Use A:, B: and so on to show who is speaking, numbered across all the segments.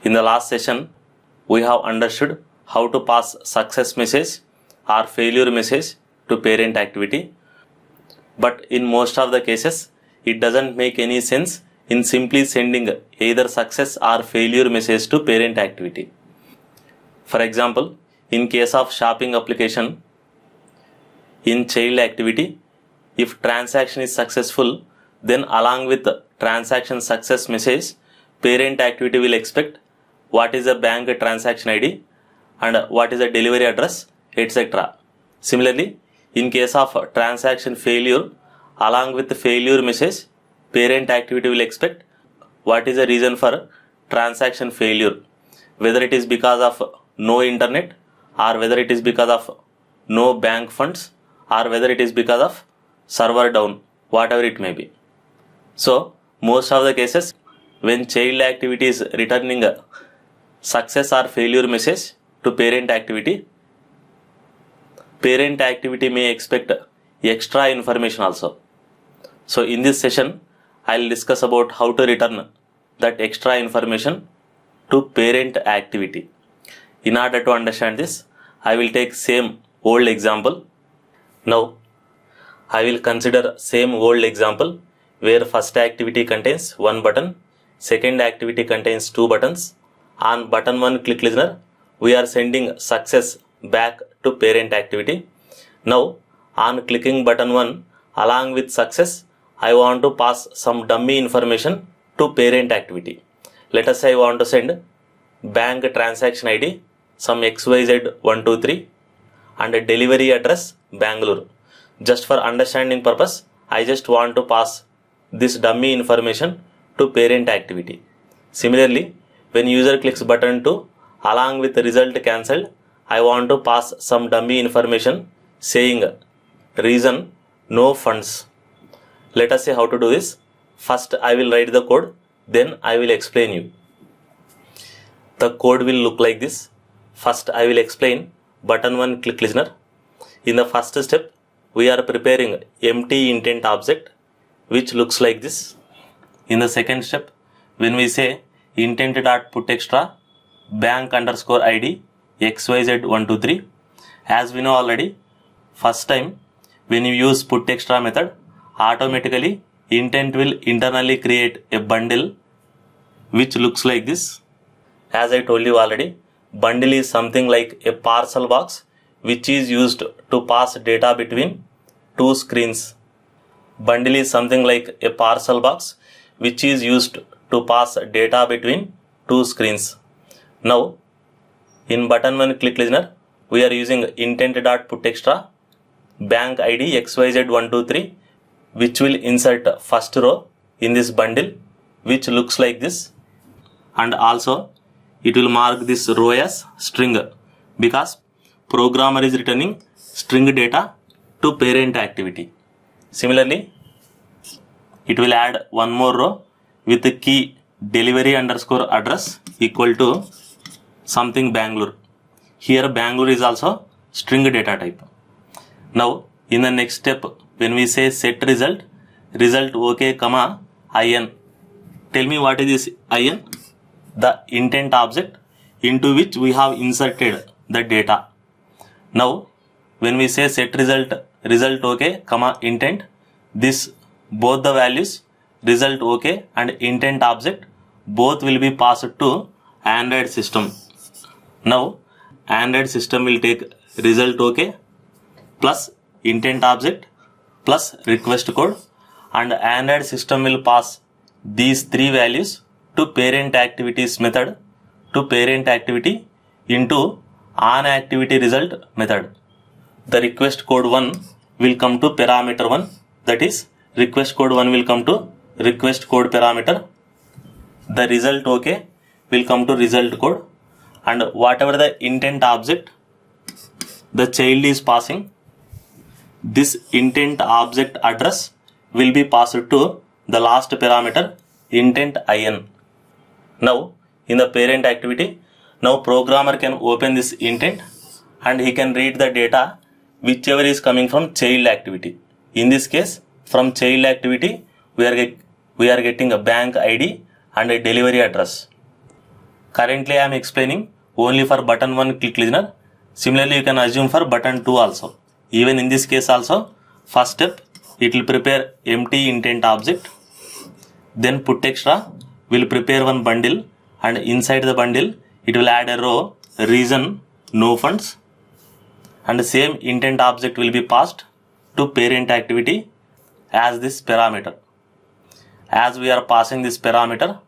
A: In the last session, we have understood how to pass success message or failure message to parent activity. But in most of the cases, it doesn't make any sense in simply sending either success or failure message to parent activity. For example, in case of shopping application, in child activity, if transaction is successful, then along with the transaction success message, parent activity will expect what is the bank transaction ID and what is the delivery address, etc. Similarly, in case of transaction failure, along with the failure message, parent activity will expect what is the reason for transaction failure, whether it is because of no internet or whether it is because of no bank funds or whether it is because of server down, whatever it may be. So most of the cases when child activity is returning a success or failure message to parent activity may expect extra information also. So in this session, I'll discuss about how to return that extra information to parent activity. In order to understand this, I will take same old example. Now, I will consider same old example where first activity contains one button, second activity contains two buttons. On button 1 click listener, we are sending success back to parent activity. Now, on clicking button 1 along with success, I want to pass some dummy information to parent activity. Let us say I want to send bank transaction ID, some XYZ123 and a delivery address Bangalore. Just for understanding purpose, I just want to pass this dummy information to parent activity. Similarly, when user clicks button 2 along with the result cancelled, I want to pass some dummy information saying reason no funds. Let us see how to do this. First I will write the code, then I will explain you. The code will look like this. First I will explain button 1 click listener. In the first step, we are preparing empty intent object which looks like this. In the second step, when we say intent.putExtra bank underscore ID XYZ123, as we know already, first time when you use putExtra method, automatically intent will internally create a bundle which looks like this. As I told you already, bundle is something like a parcel box which is used to pass data between two screens. Bundle is something like a parcel box which is used to pass data between two screens. Now, in button 1 click listener, we are using intent.putExtra bank ID XYZ123 which will insert first row in this bundle which looks like this, and also it will mark this row as string because programmer is returning string data to parent activity. Similarly, it will add one more row with the key delivery underscore address equal to something Bangalore. Here Bangalore is also string data type. Now in the next step, when we say set result OK, comma IN. Tell me what is this IN? The intent object into which we have inserted the data. Now when we say set result OK, comma intent, this both the values result OK and intent object both will be passed to Android system. Now Android system will take result OK plus intent object plus request code, and Android system will pass these three values to parent activities method to parent activity into on activity result method. The request code 1 will come to parameter 1, that is request code 1 will come to request code parameter. The result OK will come to result code, and whatever the intent object the child is passing, this intent object address will be passed to the last parameter intent IN. Now in the parent activity, now programmer can open this intent and he can read the data whichever is coming from child activity. In this case, from child activity we are getting a bank ID and a delivery address. Currently I am explaining only for button 1 click listener. Similarly, you can assume for button 2 also. Even in this case also, first step, it will prepare empty intent object. Then putExtra will prepare one bundle, and inside the bundle, it will add a row, reason, no funds, and the same intent object will be passed to parent activity as this parameter. As we are passing this parameter,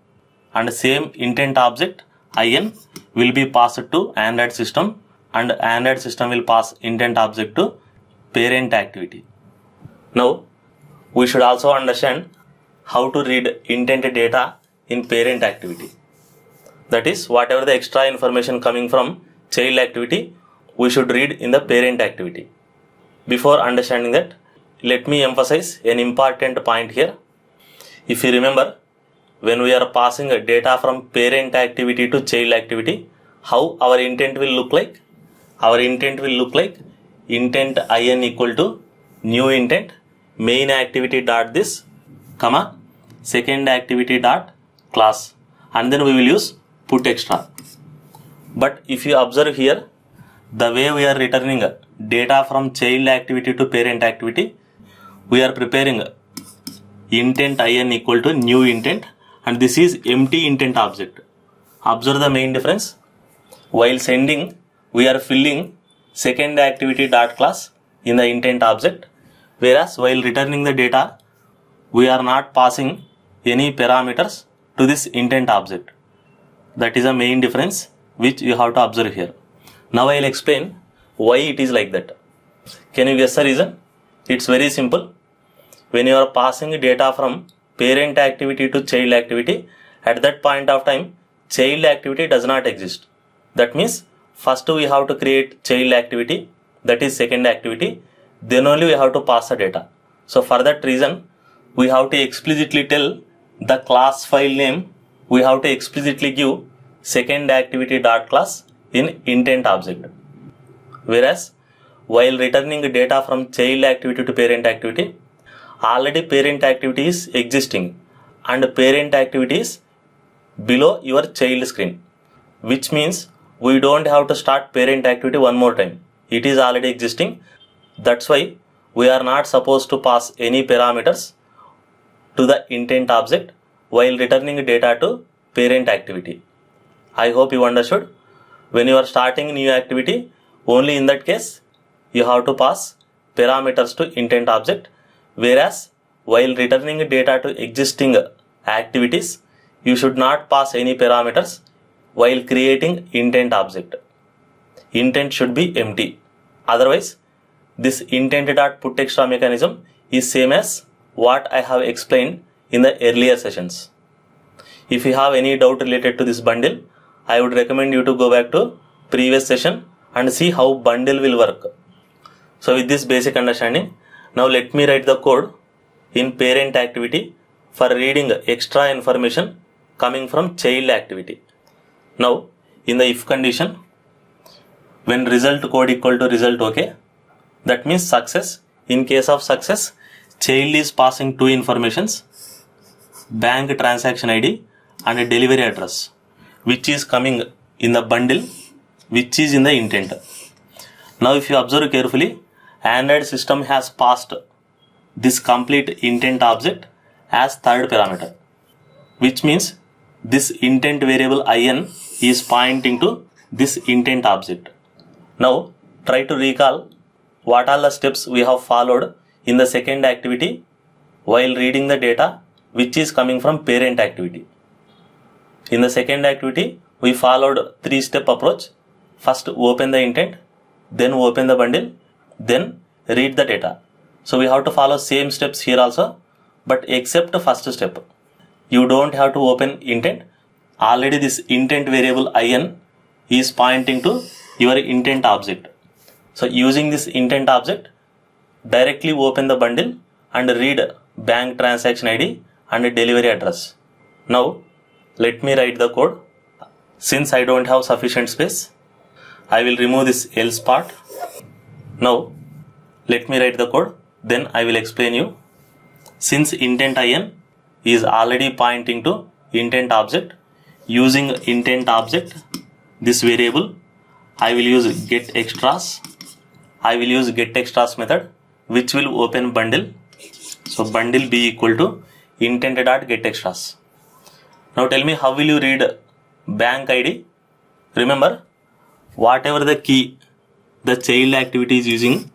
A: and same intent object in will be passed to Android system, and Android system will pass intent object to parent activity. Now, we should also understand how to read intent data in parent activity. That is, whatever the extra information coming from child activity, we should read in the parent activity. Before understanding that, let me emphasize an important point here. If you remember, when we are passing data from parent activity to child activity, how our intent will look like? Our intent will look like intent in equal to new intent main activity dot this, comma, second activity dot class, and then we will use putExtra. But if you observe here, the way we are returning data from child activity to parent activity, we are preparing intent in equal to new intent, and this is empty intent object. Observe the main difference. While sending, we are filling second activity dot class in the intent object, whereas while returning the data, we are not passing any parameters to this intent object. That is a main difference which you have to observe here. Now I will explain why it is like that. Can you guess the reason? It's very simple. When you are passing data from parent activity to child activity, at that point of time, child activity does not exist. That means first we have to create child activity, that is second activity, then only we have to pass the data. So for that reason, we have to explicitly tell the class file name, we have to explicitly give second activity dot class in intent object. Whereas while returning data from child activity to parent activity, already parent activity is existing and parent activity is below your child screen, which means we don't have to start parent activity one more time. It is already existing. That's why we are not supposed to pass any parameters to the intent object while returning data to parent activity. I hope you understood. When you are starting new activity, only in that case you have to pass parameters to intent object, whereas while returning data to existing activities, you should not pass any parameters while creating intent object. Intent should be empty. Otherwise, this intent.putExtra mechanism is same as what I have explained in the earlier sessions. If you have any doubt related to this bundle, I would recommend you to go back to previous session and see how bundle will work. So with this basic understanding, now let me write the code in parent activity for reading extra information coming from child activity. Now in the if condition, when result code equal to result OK, that means success. In case of success, child is passing two informations, bank transaction ID and a delivery address, which is coming in the bundle, which is in the intent. Now if you observe carefully, Android system has passed this complete intent object as third parameter, which means this intent variable in is pointing to this intent object. Now try to recall what are the steps we have followed in the second activity while reading the data which is coming from parent activity. In the second activity, we followed 3-step approach. First open the intent, then open the bundle, then read the data. So we have to follow same steps here also, but except the first step. You don't have to open intent. Already this intent variable in is pointing to your intent object. So using this intent object, directly open the bundle and read bank transaction ID and delivery address. Now let me write the code. Since I don't have sufficient space, I will remove this else part. Now let me write the code, then I will explain you. Since intent in is already pointing to intent object, using intent object, this variable, I will use get extras. I will use get extras method, which will open bundle. So bundle b equal to intent.get extras. Now tell me, how will you read bank ID? Remember, whatever the key the child activity is using,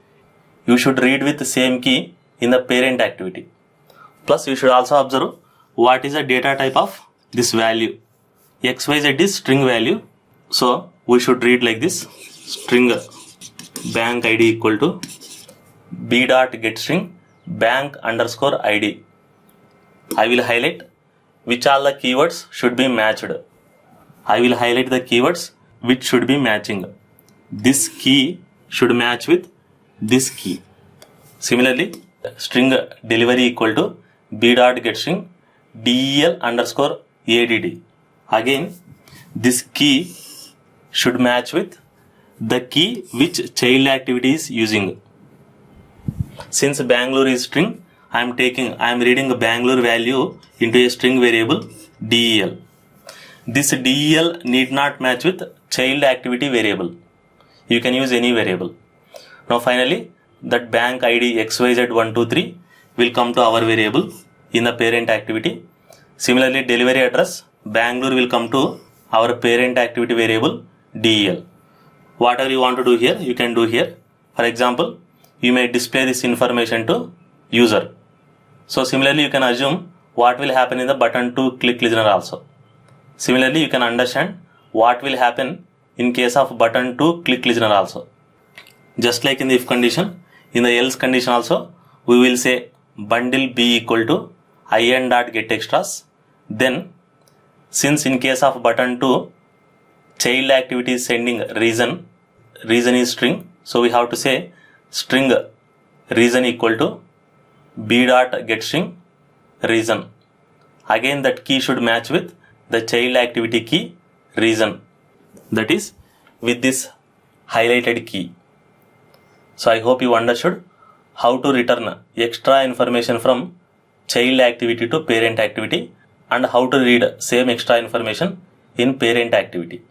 A: you should read with the same key in the parent activity. Plus you should also observe what is the data type of this value. XYZ is string value. So we should read like this: string bank ID equal to b dot get string bank underscore ID. I will highlight which all the keywords should be matched. I will highlight the keywords which should be matching. This key should match with this key. Similarly, string delivery equal to b dot get string del underscore add. Again, this key should match with the key which child activity is using. Since Bangalore is string, I am reading a Bangalore value into a string variable del. This del need not match with child activity variable. You can use any variable. Now finally, that bank ID XYZ123 will come to our variable in the parent activity. Similarly, delivery address Bangalore will come to our parent activity variable del. Whatever you want to do here, you can do here. For example, you may display this information to user. So similarly, you can assume what will happen in the button to click listener also. Similarly, you can understand what will happen in case of button to click listener also. Just like in the if condition, in the else condition also, we will say bundle b equal to in.get extras. Then, since in case of button 2, child activity is sending reason is string, so we have to say string reason equal to b dot get string reason. Again, that key should match with the child activity key reason, that is with this highlighted key. So I hope you understood how to return extra information from child activity to parent activity and how to read same extra information in parent activity.